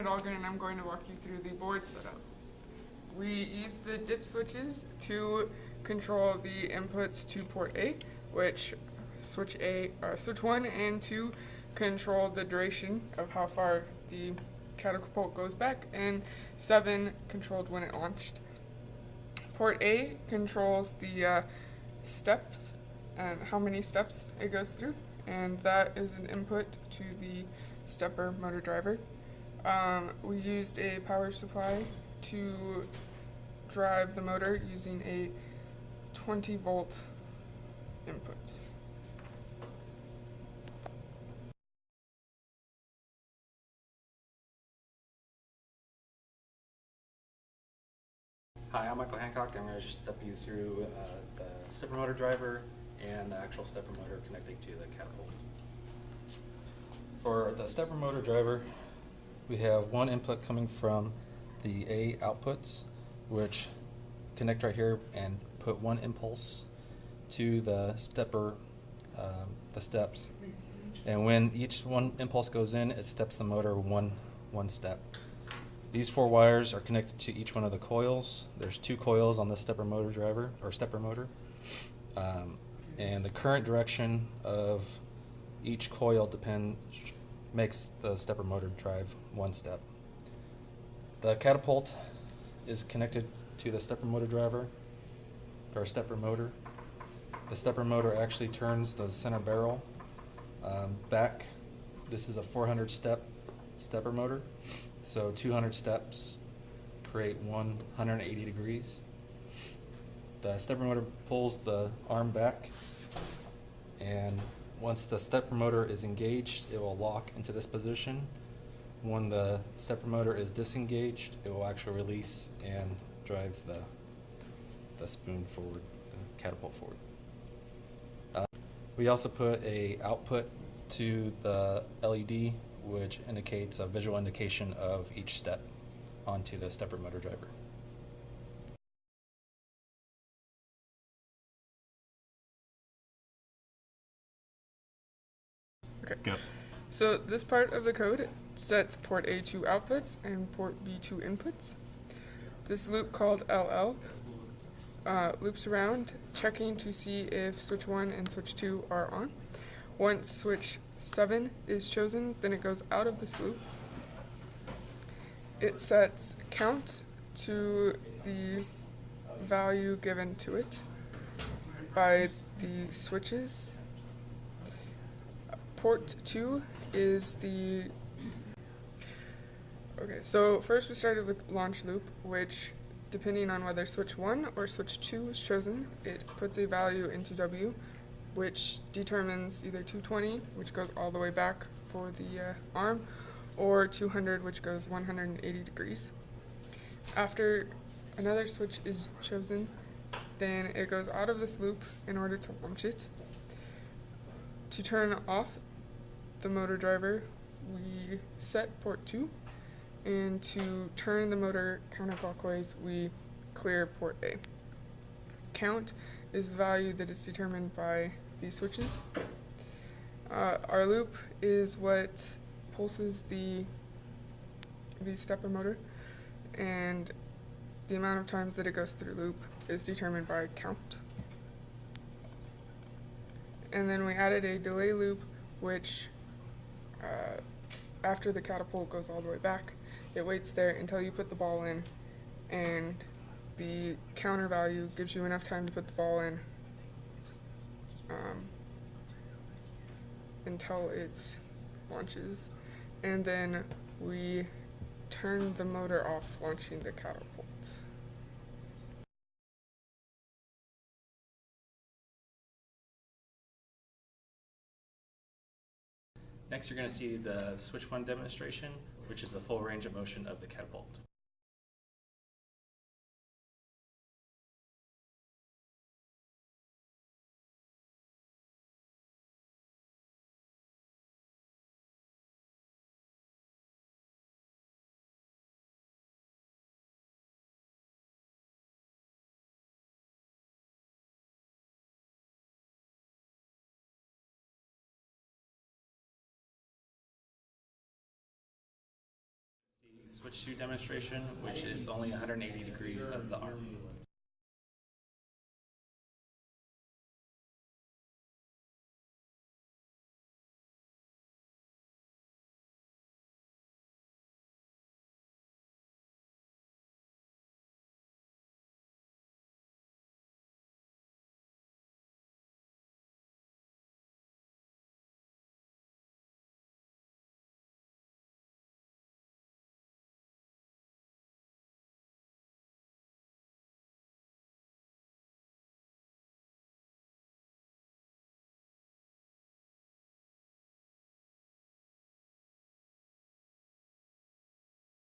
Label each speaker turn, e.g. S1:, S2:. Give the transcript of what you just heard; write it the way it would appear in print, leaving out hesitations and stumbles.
S1: And I'm going to walk you through the board setup. We use the dip switches to control the inputs to port A, which switch 1 and 2 control the duration of how far the catapult goes back, and 7 controlled when it launched. Port A controls the steps and how many steps it goes through, and that is an input to the stepper motor driver. We used a power supply to drive the motor using a 20-volt input.
S2: Hi, I'm Michael Hancock. I'm going to step you through the stepper motor driver and the actual stepper motor connecting to the catapult. For the stepper motor driver, we have one input coming from the A outputs, which connect right here and put one impulse to the stepper, the steps. And when each one impulse goes in, it steps the motor one step. These 4 wires are connected to each one of the coils. There's 2 coils on the stepper motor driver, or stepper motor. And the current direction of each coil makes the stepper motor drive 1 step. The catapult is connected to the stepper motor driver, or stepper motor. The stepper motor actually turns the center barrel back. This is a 400 step stepper motor, so 200 steps create 180 degrees. The stepper motor pulls the arm back, and once the stepper motor is engaged, it will lock into this position. When the stepper motor is disengaged, it will actually release and drive the spoon forward, the catapult forward. We also put a output to the LED, which indicates a visual indication of each step onto the stepper motor driver.
S1: Okay.
S3: Go.
S1: So this part of the code sets port A to outputs and port B to inputs. This loop called LL loops around, checking to see if switch 1 and switch 2 are on. Once switch 7 is chosen, then it goes out of this loop. It sets count to the value given to it by the switches. Port 2 is the... Okay, so first we started with launch loop, which depending on whether switch 1 or switch 2 is chosen, it puts a value into W, which determines either 220, which goes all the way back for the arm, or 200, which goes 180 degrees. After another switch is chosen, then it goes out of this loop in order to launch it. To turn off the motor driver, we set port 2, and to turn the motor counterclockwise, we clear port A. Count is the value that is determined by these switches. Our loop is what pulses the stepper motor, and the amount of times that it goes through loop is determined by count. And then we added a delay loop, which after the catapult goes all the way back, it waits there until you put the ball in, and the counter value gives you enough time to put the ball in until it launches, and then we turn the motor off, launching the catapult.
S2: Next, you're going to see the switch 1 demonstration, which is the full range of motion of the catapult.
S3: switch 2 demonstration, which is only 180 degrees of the arm.